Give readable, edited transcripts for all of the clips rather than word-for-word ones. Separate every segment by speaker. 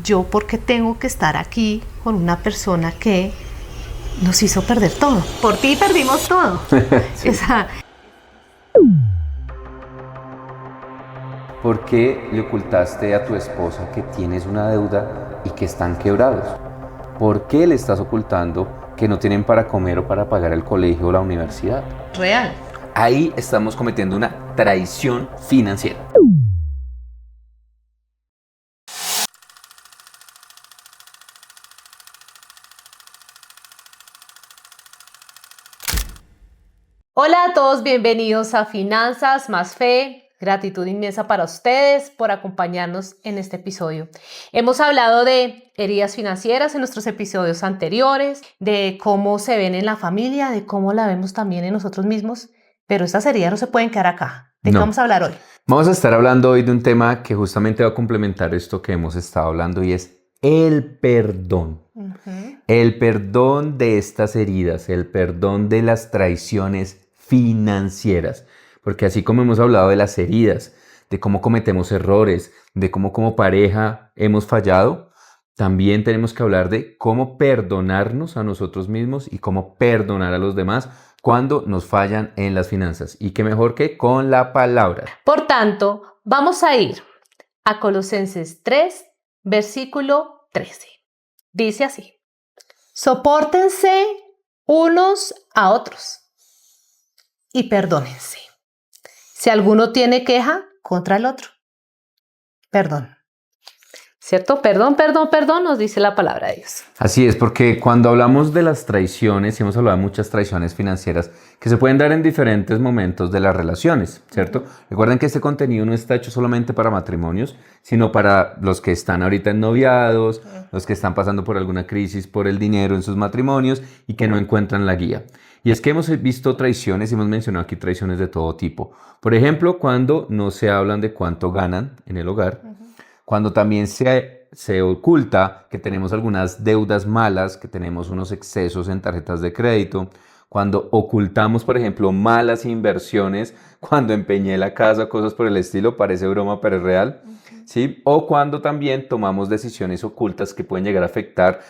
Speaker 1: yo porque tengo que estar aquí con una persona que nos hizo perder todo. Por ti perdimos todo.
Speaker 2: Sí. ¿Por qué le ocultaste a tu esposa que tienes una deuda y que están quebrados? ¿Por qué le estás ocultando que no tienen para comer o para pagar el colegio o la universidad?
Speaker 1: Real.
Speaker 2: Ahí estamos cometiendo una traición financiera.
Speaker 1: Hola a todos, bienvenidos a Finanzas más Fe. Gratitud inmensa para ustedes por acompañarnos en este episodio. Hemos hablado de heridas financieras en nuestros episodios anteriores, de cómo se ven en la familia, de cómo la vemos también en nosotros mismos, pero estas heridas no se pueden quedar acá. ¿De qué vamos a hablar hoy?
Speaker 2: Vamos a estar hablando hoy de un tema que justamente va a complementar esto que hemos estado hablando y es el perdón. El perdón de estas heridas, el perdón de las traiciones financieras. Porque así como hemos hablado de las heridas, de cómo cometemos errores, de cómo como pareja hemos fallado, también tenemos que hablar de cómo perdonarnos a nosotros mismos y cómo perdonar a los demás cuando nos fallan en las finanzas. Y qué mejor que con la palabra.
Speaker 1: Por tanto, vamos a ir a Colosenses 3, versículo 13. Dice así: sopórtense unos a otros y perdónense. Si alguno tiene queja contra el otro, perdón. ¿Cierto? Perdón, nos dice la palabra de Dios.
Speaker 2: Así es, porque cuando hablamos de las traiciones, y hemos hablado de muchas traiciones financieras que se pueden dar en diferentes momentos de las relaciones, ¿cierto? Recuerden que este contenido no está hecho solamente para matrimonios, sino para los que están ahorita en noviados, los que están pasando por alguna crisis por el dinero en sus matrimonios y que no encuentran la guía. Y es que hemos visto traiciones y hemos mencionado aquí traiciones de todo tipo. Por ejemplo, cuando no se hablan de cuánto ganan en el hogar, cuando también se oculta que tenemos algunas deudas malas, que tenemos unos excesos en tarjetas de crédito, cuando ocultamos, por ejemplo, malas inversiones, cuando empeñé la casa, cosas por el estilo, parece broma, pero es real, ¿sí? O cuando también tomamos decisiones ocultas que pueden llegar a afectar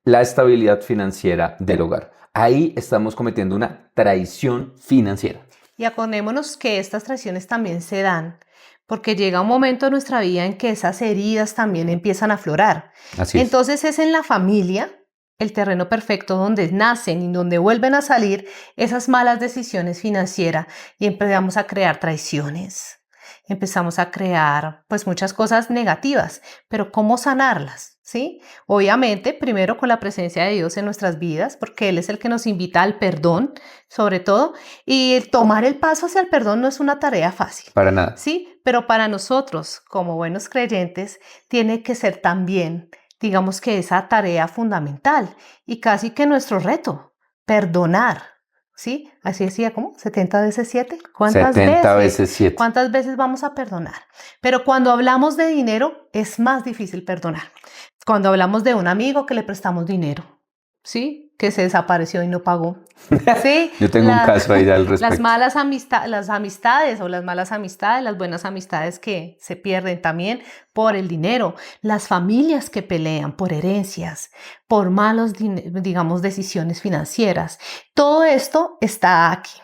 Speaker 2: la estabilidad financiera del hogar. Ahí estamos cometiendo una traición financiera.
Speaker 1: Y acordémonos que estas traiciones también se dan porque llega un momento en nuestra vida en que esas heridas también empiezan a aflorar.
Speaker 2: Así es.
Speaker 1: Entonces es en la familia el terreno perfecto donde nacen y donde vuelven a salir esas malas decisiones financieras y empezamos a crear traiciones. Empezamos a crear pues muchas cosas negativas, pero ¿cómo sanarlas? ¿Sí? Obviamente, primero con la presencia de Dios en nuestras vidas, porque Él es el que nos invita al perdón, sobre todo, y tomar el paso hacia el perdón no es una tarea fácil.
Speaker 2: Para nada.
Speaker 1: Sí, pero para nosotros, como buenos creyentes, tiene que ser también, digamos que esa tarea fundamental y casi que nuestro reto, perdonar. ¿Sí? Así decía, ¿cómo? ¿70 veces 7? ¿Cuántas
Speaker 2: 70
Speaker 1: veces?
Speaker 2: veces 7.
Speaker 1: ¿Cuántas veces vamos a perdonar? Pero cuando hablamos de dinero, es más difícil perdonar. Cuando hablamos de un amigo que le prestamos dinero, ¿sí? Que se desapareció y no pagó. ¿Sí?
Speaker 2: Yo tengo un caso ahí al respecto.
Speaker 1: Las amistades o las malas amistades, las buenas amistades que se pierden también por el dinero. Las familias que pelean por herencias, por malos, digamos, decisiones financieras. Todo esto está aquí.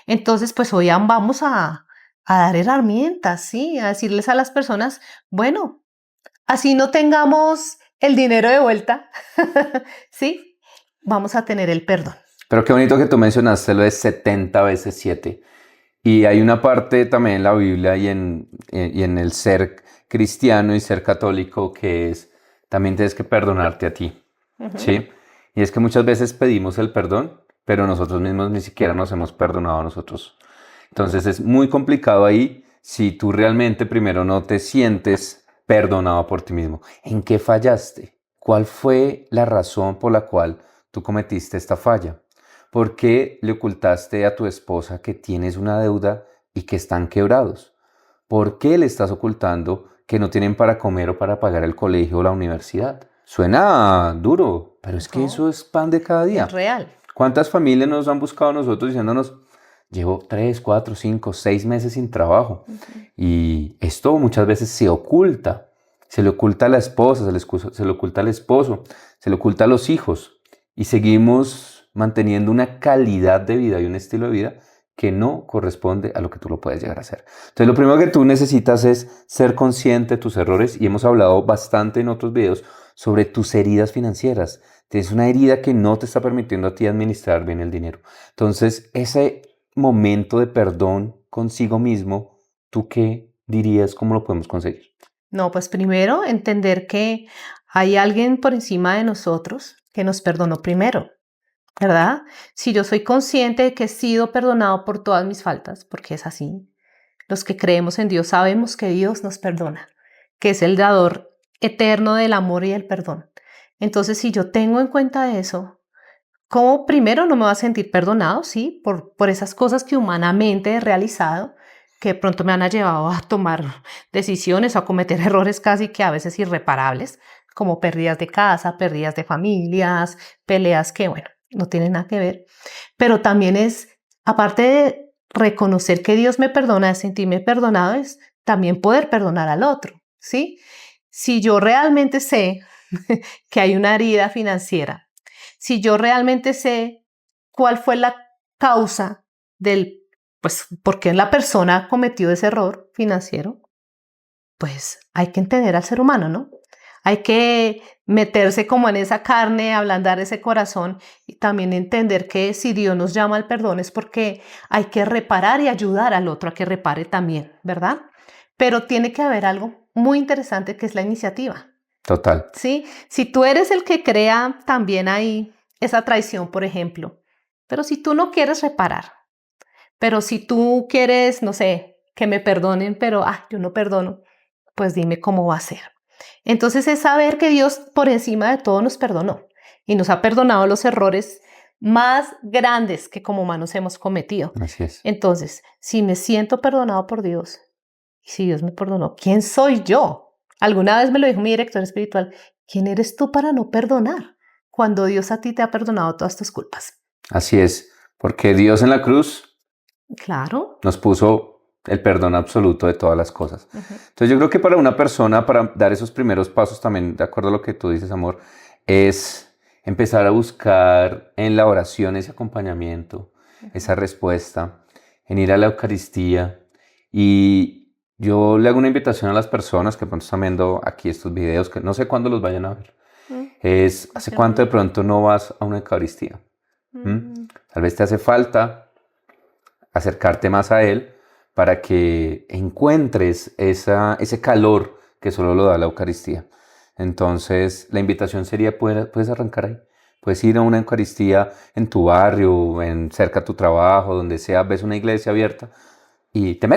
Speaker 1: Entonces, pues hoy vamos a dar herramientas, ¿sí? A decirles a las personas, bueno, así no tengamos el dinero de vuelta, ¿sí? Vamos a tener el perdón.
Speaker 2: Pero qué bonito que tú mencionaste lo de 70 veces 7. Y hay una parte también en la Biblia y en el ser cristiano y ser católico que es, también tienes que perdonarte a ti, ¿sí? Y es que muchas veces pedimos el perdón, pero nosotros mismos ni siquiera nos hemos perdonado a nosotros. Entonces es muy complicado ahí si tú realmente primero no te sientes perdonado por ti mismo. ¿En qué fallaste? ¿Cuál fue la razón por la cual tú cometiste esta falla? ¿Por qué le ocultaste a tu esposa que tienes una deuda y que están quebrados? ¿Por qué le estás ocultando que no tienen para comer o para pagar el colegio o la universidad? Suena duro, pero es que eso es pan de cada día.
Speaker 1: Es real.
Speaker 2: ¿Cuántas familias nos han buscado a nosotros diciéndonos, llevo 3, 4, 5, 6 meses sin trabajo? Y esto muchas veces se oculta. Se le oculta a la esposa, se le oculta al esposo, se le oculta a los hijos y seguimos manteniendo una calidad de vida y un estilo de vida que no corresponde a lo que tú lo puedes llegar a hacer. Entonces, lo primero que tú necesitas es ser consciente de tus errores y hemos hablado bastante en otros videos sobre tus heridas financieras. Tienes una herida que no te está permitiendo a ti administrar bien el dinero. Entonces, ese momento de perdón consigo mismo, ¿tú qué dirías? ¿Cómo lo podemos conseguir?
Speaker 1: No, pues primero entender que hay alguien por encima de nosotros que nos perdonó primero, ¿verdad? Si yo soy consciente de que he sido perdonado por todas mis faltas, porque es así, los que creemos en Dios sabemos que Dios nos perdona, que es el dador eterno del amor y el perdón. Entonces, si yo tengo en cuenta eso, ¿cómo primero no me va a sentir perdonado? Sí, por esas cosas que humanamente he realizado, que de pronto me han llevado a tomar decisiones o a cometer errores casi que a veces irreparables, como pérdidas de casa, pérdidas de familias, peleas que, bueno, no tienen nada que ver. Pero también es, aparte de reconocer que Dios me perdona, de sentirme perdonado, es también poder perdonar al otro, ¿sí? Si yo realmente sé que hay una herida financiera, si yo realmente sé cuál fue la causa del, pues, por qué la persona cometió ese error financiero, pues hay que entender al ser humano, ¿no? Hay que meterse como en esa carne, ablandar ese corazón y también entender que si Dios nos llama al perdón es porque hay que reparar y ayudar al otro a que repare también, ¿verdad? Pero tiene que haber algo muy interesante que es la iniciativa.
Speaker 2: Total.
Speaker 1: ¿Sí? Si tú eres el que crea también ahí esa traición, por ejemplo, pero si tú no quieres reparar, pero si tú quieres, no sé, que me perdonen, pero yo no perdono, pues dime cómo va a ser. Entonces es saber que Dios por encima de todo nos perdonó y nos ha perdonado los errores más grandes que como humanos hemos cometido.
Speaker 2: Así es.
Speaker 1: Entonces, si me siento perdonado por Dios, y si Dios me perdonó, ¿quién soy yo? Alguna vez me lo dijo mi director espiritual, ¿quién eres tú para no perdonar? Cuando Dios a ti te ha perdonado todas tus culpas.
Speaker 2: Así es, porque Dios en la cruz
Speaker 1: Claro.
Speaker 2: nos puso el perdón absoluto de todas las cosas.
Speaker 1: Ujú.
Speaker 2: Entonces yo creo que para una persona, para dar esos primeros pasos también, de acuerdo a lo que tú dices, amor, es empezar a buscar en la oración ese acompañamiento, esa respuesta, en ir a la Eucaristía. Y yo le hago una invitación a las personas que pronto están viendo aquí estos videos, que no sé cuándo los vayan a ver. Es, ¿hace cuánto de pronto no vas a una Eucaristía? Tal vez te hace falta acercarte más a Él para que encuentres ese calor que solo lo da la Eucaristía. Entonces, la invitación sería, puedes arrancar ahí. Puedes ir a una Eucaristía en tu barrio, cerca de tu trabajo, donde sea, ves una iglesia abierta y te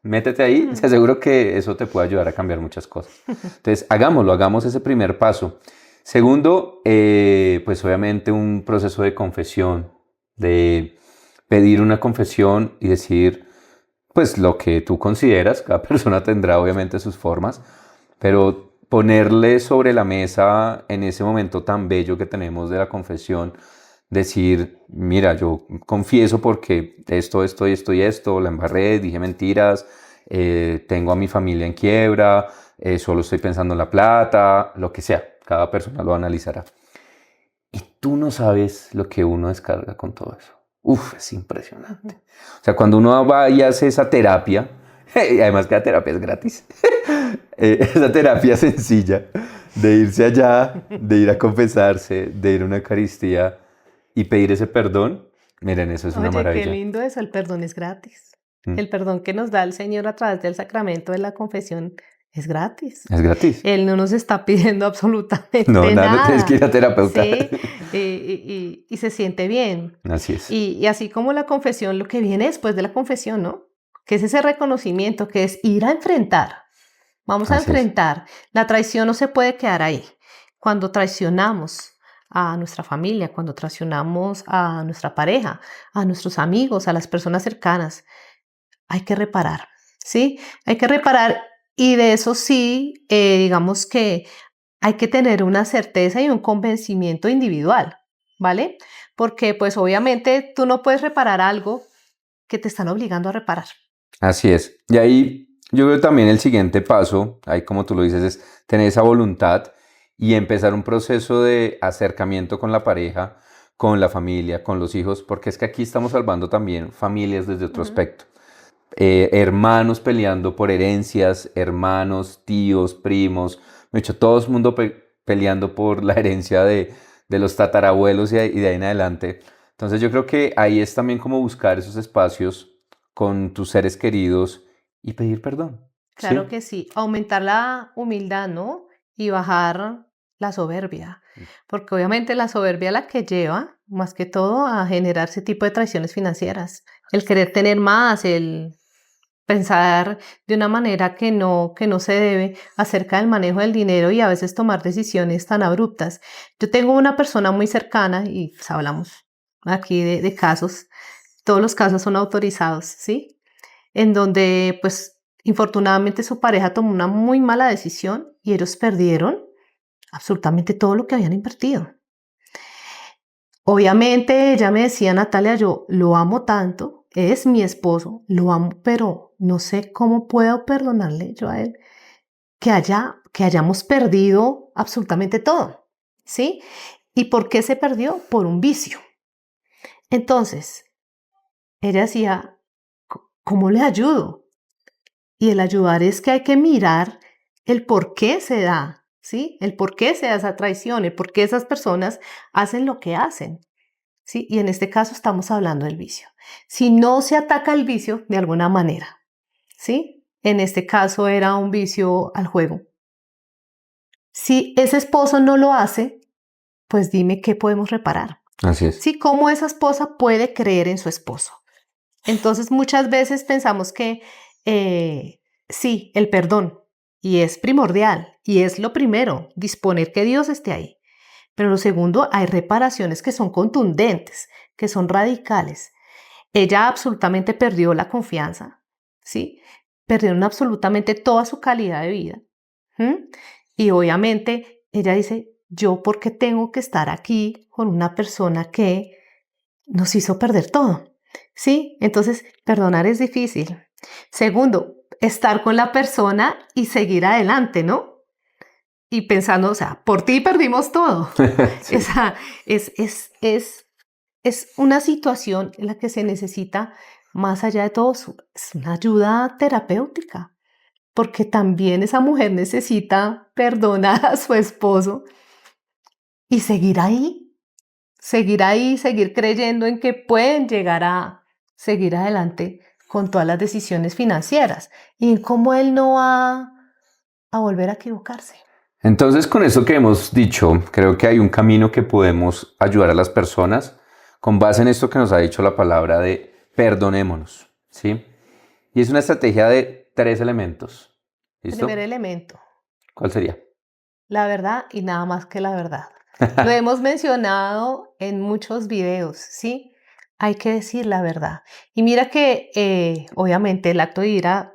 Speaker 2: métete ahí. Te aseguro que eso te puede ayudar a cambiar muchas cosas. Entonces, hagámoslo, hagamos ese primer paso. Segundo, pues obviamente un proceso de confesión, de pedir una confesión y decir, pues lo que tú consideras, cada persona tendrá obviamente sus formas, pero ponerle sobre la mesa en ese momento tan bello que tenemos de la confesión, decir, mira, yo confieso porque esto y esto, la embarré, dije mentiras, tengo a mi familia en quiebra, solo estoy pensando en la plata, lo que sea, cada persona lo analizará. Y tú no sabes lo que uno descarga con todo eso. Uf, es impresionante. O sea, cuando uno va y hace esa terapia, y además que la terapia es gratis, esa terapia sencilla de irse allá, de ir a confesarse, de ir a una Eucaristía y pedir ese perdón, miren, eso es una
Speaker 1: Oye, qué
Speaker 2: maravilla.
Speaker 1: lindo eso, el perdón es gratis.
Speaker 2: Mm.
Speaker 1: El perdón que nos da el Señor a través del sacramento de la confesión es gratis.
Speaker 2: Es gratis.
Speaker 1: Él no nos está pidiendo absolutamente
Speaker 2: No, nada, no tienes que ir
Speaker 1: nada.
Speaker 2: a terapeuta.
Speaker 1: Sí, y se siente bien.
Speaker 2: Así es.
Speaker 1: Y así como la confesión, lo que viene después de la confesión, ¿no? Que es ese reconocimiento, que es ir a enfrentar. Vamos a
Speaker 2: Así es.
Speaker 1: enfrentar. La traición no se puede quedar ahí. Cuando traicionamos a nuestra familia, cuando traicionamos a nuestra pareja, a nuestros amigos, a las personas cercanas, hay que reparar, ¿sí? Hay que reparar y de eso sí, digamos que hay que tener una certeza y un convencimiento individual, ¿vale? Porque pues obviamente tú no puedes reparar algo que te están obligando a reparar.
Speaker 2: Así es. Y ahí Yo creo que también el siguiente paso, ahí como tú lo dices, es tener esa voluntad y empezar un proceso de acercamiento con la pareja, con la familia, con los hijos, porque es que aquí estamos salvando también familias desde otro
Speaker 1: Ujú.
Speaker 2: aspecto. Hermanos peleando por herencias, hermanos, tíos, primos, de hecho, todo el mundo peleando por la herencia de los tatarabuelos y de ahí en adelante. Entonces yo creo que ahí es también como buscar esos espacios con tus seres queridos y pedir perdón,
Speaker 1: Claro
Speaker 2: ¿sí?
Speaker 1: que sí, aumentar la humildad, ¿no? Y bajar la soberbia, porque obviamente la soberbia es la que lleva, más que todo, a generar ese tipo de traiciones financieras. El querer tener más, el pensar de una manera que no se debe acerca del manejo del dinero y a veces tomar decisiones tan abruptas. Yo tengo una persona muy cercana y pues, hablamos aquí de casos, todos los casos son autorizados, ¿sí? En donde pues infortunadamente su pareja tomó una muy mala decisión y ellos perdieron absolutamente todo lo que habían invertido. Obviamente ella me decía, Natalia, yo lo amo tanto, es mi esposo, lo amo, pero no sé cómo puedo perdonarle yo a él que hayamos perdido absolutamente todo, ¿sí? ¿Y por qué se perdió? Por un vicio. Entonces, ella decía, ¿cómo le ayudo? Y el ayudar es que hay que mirar el por qué se da, ¿sí? El por qué se da esa traición, el por qué esas personas hacen lo que hacen, ¿sí? Y en este caso estamos hablando del vicio. Si no se ataca el vicio de alguna manera, ¿sí? En este caso era un vicio al juego. Si ese esposo no lo hace, pues dime qué podemos reparar.
Speaker 2: Así es.
Speaker 1: ¿Sí? ¿Cómo esa esposa puede creer en su esposo? Entonces muchas veces pensamos que sí, el perdón, y es primordial, y es lo primero, disponer que Dios esté ahí. Pero lo segundo, hay reparaciones que son contundentes, que son radicales. Ella absolutamente perdió la confianza, ¿sí? Perdieron absolutamente toda su calidad de vida. ¿M? Y obviamente ella dice, ¿yo por qué tengo que estar aquí con una persona que nos hizo perder todo? ¿Sí? Entonces, perdonar es difícil. Segundo, estar con la persona y seguir adelante, ¿no? Y pensando, o sea, por ti perdimos todo.
Speaker 2: Sí.
Speaker 1: Esa es una situación en la que se necesita, más allá de todo, es una ayuda terapéutica, porque también esa mujer necesita perdonar a su esposo y seguir ahí, seguir creyendo en que pueden llegar a seguir adelante con todas las decisiones financieras y en cómo él no va a volver a equivocarse.
Speaker 2: Entonces, con eso que hemos dicho, creo que hay un camino que podemos ayudar a las personas con base en esto que nos ha dicho la palabra de perdonémonos, ¿sí? Y es una estrategia de 3 elementos.
Speaker 1: Primer
Speaker 2: ¿Listo?
Speaker 1: elemento,
Speaker 2: ¿Cuál sería?
Speaker 1: la verdad y nada más que la verdad. Lo hemos mencionado en muchos videos, ¿sí? Hay que decir la verdad. Y mira que obviamente el acto de ir a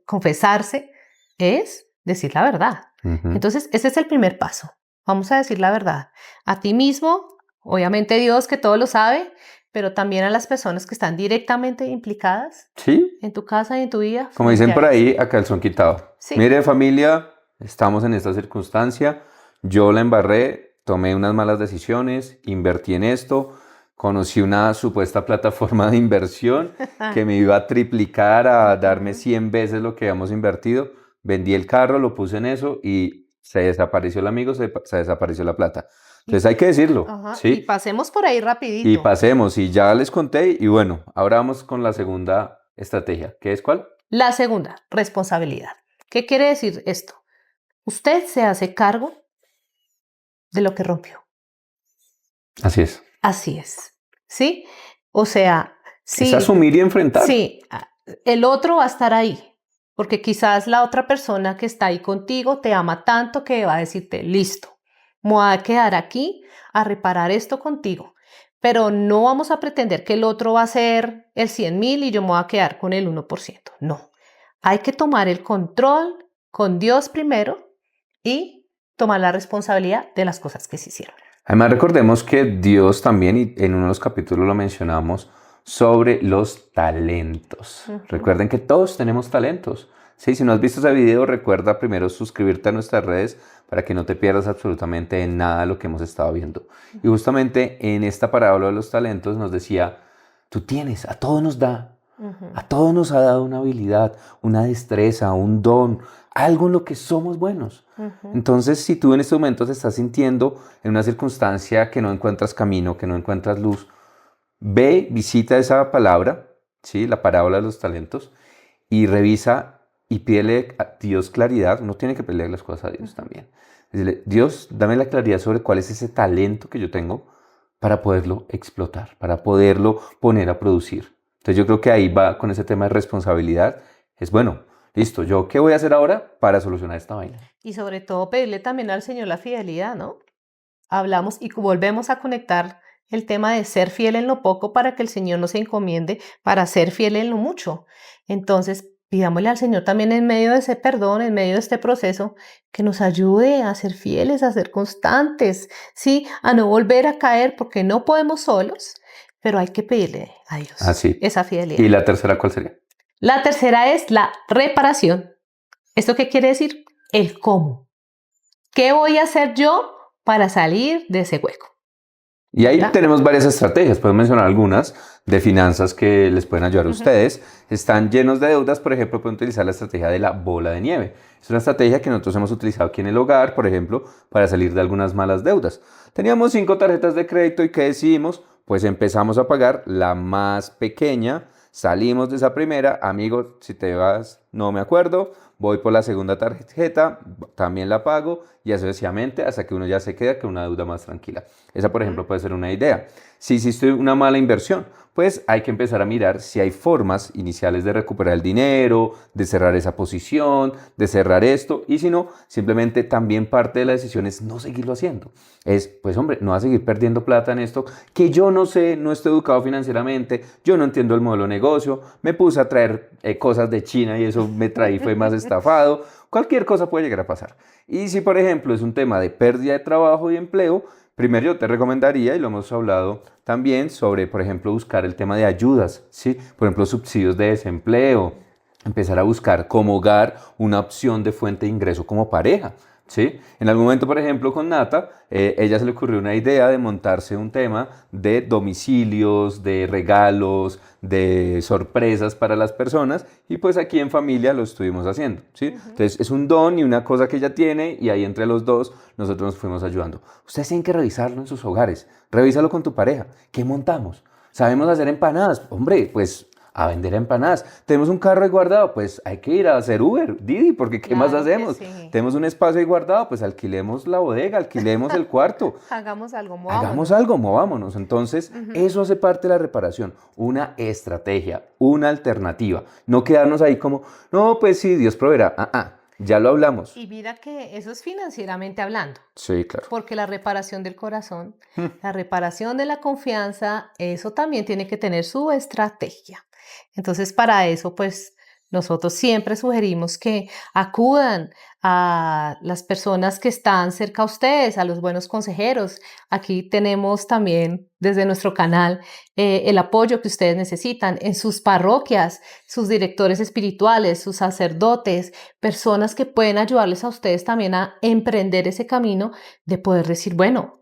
Speaker 1: confesarse es decir la verdad.
Speaker 2: Ujú.
Speaker 1: Entonces, ese es el primer paso. Vamos a decir la verdad. A ti mismo, obviamente Dios que todo lo sabe, pero también a las personas que están directamente implicadas
Speaker 2: Sí,
Speaker 1: en tu casa y en tu vida
Speaker 2: como dicen
Speaker 1: frente a
Speaker 2: por
Speaker 1: eso.
Speaker 2: ahí, a calzón quitado.
Speaker 1: Sí.
Speaker 2: Mire, familia, estamos en esta circunstancia. Yo la embarré, tomé unas malas decisiones, invertí en esto, conocí una supuesta plataforma de inversión que me iba a triplicar, a darme
Speaker 1: Ujú.
Speaker 2: 100 veces lo que habíamos invertido. Vendí el carro, lo puse en eso y se desapareció el amigo, se desapareció la plata.
Speaker 1: Y,
Speaker 2: Entonces hay que decirlo,
Speaker 1: ajá, y
Speaker 2: ¿sí?
Speaker 1: pasemos por ahí
Speaker 2: Y
Speaker 1: rapidito.
Speaker 2: pasemos, y ya les conté, y bueno, ahora vamos con la segunda estrategia. ¿Qué es cuál?
Speaker 1: La segunda, responsabilidad. ¿Qué quiere decir esto? Usted se hace cargo de lo que rompió.
Speaker 2: Así es.
Speaker 1: Así es. ¿Sí? O sea,
Speaker 2: Es
Speaker 1: sí,
Speaker 2: asumir y enfrentar.
Speaker 1: sí, el otro va a estar ahí, porque quizás la otra persona que está ahí contigo te ama tanto que va a decirte, listo, me voy a quedar aquí a reparar esto contigo, pero no vamos a pretender que el otro va a ser el 100.000 y yo me voy a quedar con el 1%. No, hay que tomar el control con Dios primero y tomar la responsabilidad de las cosas que se hicieron.
Speaker 2: Además, recordemos que Dios también, y en uno de los capítulos lo mencionamos, sobre los talentos.
Speaker 1: Ujú.
Speaker 2: Recuerden que todos tenemos talentos. Sí, si no has visto ese video, recuerda primero suscribirte a nuestras redes para que no te pierdas absolutamente nada de lo que hemos estado viendo. Y justamente en esta parábola de los talentos nos decía, tú tienes, a todos nos da,
Speaker 1: Ujú,
Speaker 2: a todos nos ha dado una habilidad, una destreza, un don, algo en lo que somos buenos.
Speaker 1: ujú.
Speaker 2: Entonces, si tú en este momento te estás sintiendo en una circunstancia que no encuentras camino, que no encuentras luz, ve, visita esa palabra, ¿sí? La parábola de los talentos, y revisa y pídele a Dios claridad. Uno tiene que pelear las cosas a Dios también. Dile, Dios, dame la claridad sobre cuál es ese talento que yo tengo para poderlo explotar, para poderlo poner a producir. Entonces yo creo que ahí va con ese tema de responsabilidad. Es bueno, listo, ¿yo qué voy a hacer ahora para solucionar esta vaina?
Speaker 1: Y sobre todo pedirle también al Señor la fidelidad, ¿no? Hablamos y volvemos a conectar el tema de ser fiel en lo poco para que el Señor nos encomiende para ser fiel en lo mucho. Entonces, pidámosle al Señor también en medio de ese perdón, en medio de este proceso, que nos ayude a ser fieles, a ser constantes, ¿sí? A no volver a caer porque no podemos solos, pero hay que pedirle a Dios
Speaker 2: Así.
Speaker 1: esa
Speaker 2: ¿Y
Speaker 1: fidelidad.
Speaker 2: la tercera cuál sería?
Speaker 1: La tercera es la reparación. ¿Esto qué quiere decir? El cómo. ¿Qué voy a hacer yo para salir de ese hueco?
Speaker 2: Y ahí
Speaker 1: ¿Verdad?
Speaker 2: tenemos varias estrategias, puedo mencionar algunas de finanzas que les pueden ayudar a
Speaker 1: Ujú.
Speaker 2: ustedes. Están llenos de deudas, por ejemplo, pueden utilizar la estrategia de la bola de nieve. Es una estrategia que nosotros hemos utilizado aquí en el hogar, por ejemplo, para salir de algunas malas deudas. Teníamos 5 tarjetas de crédito y ¿qué decidimos? Pues empezamos a pagar la más pequeña, salimos de esa primera, amigos, si te vas, no me acuerdo, voy por la segunda tarjeta, también la pago y así sucesivamente hasta que uno ya se queda con una deuda más tranquila. Esa, por ejemplo, puede ser una idea. Si hiciste una mala inversión, pues hay que empezar a mirar si hay formas iniciales de recuperar el dinero, de cerrar esa posición, de cerrar esto, y si no, simplemente también parte de la decisión es no seguirlo haciendo. Es, pues hombre, no va a seguir perdiendo plata en esto que yo no sé, no estoy educado financieramente, yo no entiendo el modelo de negocio, me puse a traer cosas de China y eso me traí fue más estafado. Cualquier cosa puede llegar a pasar. Y si, por ejemplo, es un tema de pérdida de trabajo y empleo, primero yo te recomendaría, y lo hemos hablado también, sobre, por ejemplo, buscar el tema de ayudas, ¿sí? Por ejemplo, subsidios de desempleo, empezar a buscar como hogar una opción de fuente de ingreso como pareja, ¿sí? En algún momento, por ejemplo, con Nata, ella se le ocurrió una idea de montarse un tema de domicilios, de regalos, de sorpresas para las personas y pues aquí en familia lo estuvimos haciendo, ¿sí?
Speaker 1: Ujú.
Speaker 2: Entonces es un don y una cosa que ella tiene y ahí entre los dos nosotros nos fuimos ayudando. Ustedes tienen que revisarlo en sus hogares, revísalo con tu pareja. ¿Qué montamos? ¿Sabemos hacer empanadas? Hombre, pues a vender empanadas. ¿Tenemos un carro ahí guardado? Pues hay que ir a hacer Uber, Didi, porque ¿qué más
Speaker 1: Claro que
Speaker 2: hacemos?
Speaker 1: sí.
Speaker 2: Tenemos un espacio ahí guardado, pues alquilemos la bodega, alquilemos el cuarto.
Speaker 1: Hagamos algo,
Speaker 2: Hagamos
Speaker 1: movámonos.
Speaker 2: algo, movámonos. Entonces,
Speaker 1: Ujú.
Speaker 2: eso hace parte de la reparación, una estrategia, una alternativa. No quedarnos ahí como, no, pues sí, Dios proveerá. Ya lo hablamos.
Speaker 1: Y mira que eso es financieramente hablando,
Speaker 2: Sí, claro.
Speaker 1: porque la reparación del corazón, la reparación de la confianza, eso también tiene que tener su estrategia. Entonces, para eso, pues nosotros siempre sugerimos que acudan a las personas que están cerca a ustedes, a los buenos consejeros. Aquí tenemos también desde nuestro canal el apoyo que ustedes necesitan en sus parroquias, sus directores espirituales, sus sacerdotes, personas que pueden ayudarles a ustedes también a emprender ese camino de poder decir, bueno,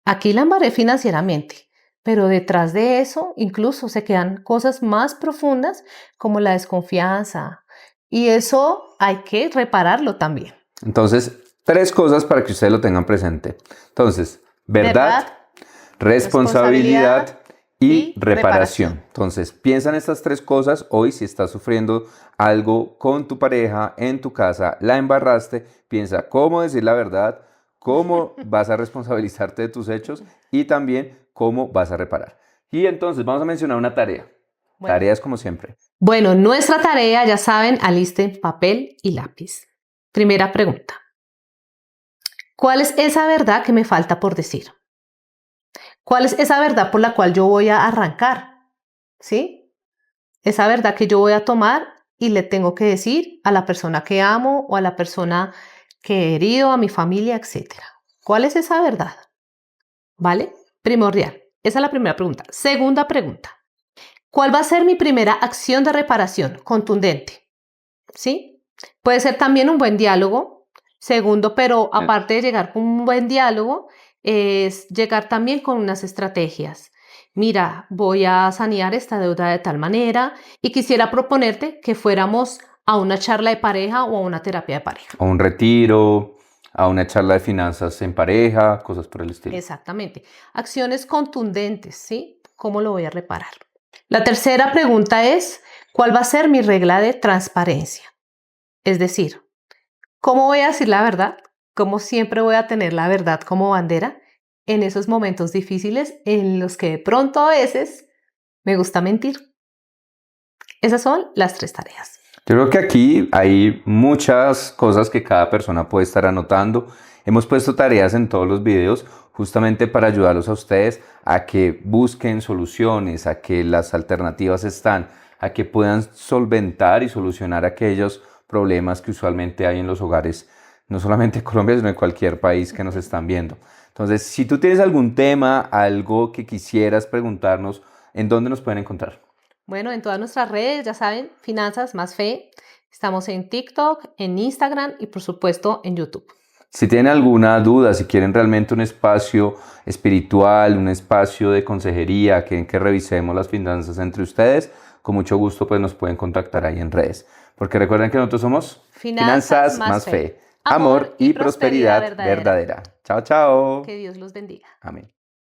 Speaker 1: aquí la embarré financieramente, pero detrás de eso incluso se quedan cosas más profundas como la desconfianza. Y eso hay que repararlo también.
Speaker 2: Entonces, 3 cosas para que ustedes lo tengan presente. Entonces, verdad,
Speaker 1: ¿Verdad? Responsabilidad
Speaker 2: responsabilidad y
Speaker 1: y
Speaker 2: reparación.
Speaker 1: reparación.
Speaker 2: Entonces, piensa en estas 3 cosas. Hoy, si estás sufriendo algo con tu pareja, en tu casa, la embarraste, piensa cómo decir la verdad, cómo vas a responsabilizarte de tus hechos y también cómo vas a reparar. Y entonces vamos a mencionar una tarea.
Speaker 1: Bueno,
Speaker 2: Tareas como siempre.
Speaker 1: bueno, nuestra tarea, ya saben, alisten papel y lápiz. Primera pregunta. ¿Cuál es esa verdad que me falta por decir? ¿Cuál es esa verdad por la cual yo voy a arrancar? ¿Sí? Esa verdad que yo voy a tomar y le tengo que decir a la persona que amo o a la persona que he herido, a mi familia, etcétera. ¿Cuál es esa verdad? ¿Vale? Primordial. Esa es la primera pregunta. Segunda pregunta. ¿Cuál va a ser mi primera acción de reparación contundente? ¿Sí? Puede ser también un buen diálogo. Segundo, pero aparte de llegar con un buen diálogo, es llegar también con unas estrategias. Mira, voy a sanear esta deuda de tal manera y quisiera proponerte que fuéramos a una charla de pareja o a una terapia de pareja.
Speaker 2: A un retiro, a una charla de finanzas en pareja, cosas por el estilo.
Speaker 1: Exactamente. Acciones contundentes, ¿sí? ¿Cómo lo voy a reparar? La tercera pregunta es, ¿cuál va a ser mi regla de transparencia? Es decir, ¿cómo voy a decir la verdad? ¿Cómo siempre voy a tener la verdad como bandera en esos momentos difíciles en los que de pronto a veces me gusta mentir? Esas son las 3 tareas.
Speaker 2: Yo creo que aquí hay muchas cosas que cada persona puede estar anotando. Hemos puesto tareas en todos los videos justamente para ayudarlos a ustedes a que busquen soluciones, a que las alternativas están, a que puedan solventar y solucionar aquellos problemas que usualmente hay en los hogares, no solamente en Colombia, sino en cualquier país que nos están viendo. Entonces, si tú tienes algún tema, algo que quisieras preguntarnos, ¿en dónde nos pueden encontrar?
Speaker 1: Bueno, en todas nuestras redes, ya saben, Finanzas más Fe. Estamos en TikTok, en Instagram y por supuesto en YouTube.
Speaker 2: Si tienen alguna duda, si quieren realmente un espacio espiritual, un espacio de consejería, quieren que revisemos las finanzas entre ustedes, con mucho gusto pues nos pueden contactar ahí en redes. Porque recuerden que nosotros somos
Speaker 1: Finanzas más Fe.
Speaker 2: amor y prosperidad verdadera. Chao, chao.
Speaker 1: Que Dios los bendiga.
Speaker 2: Amén.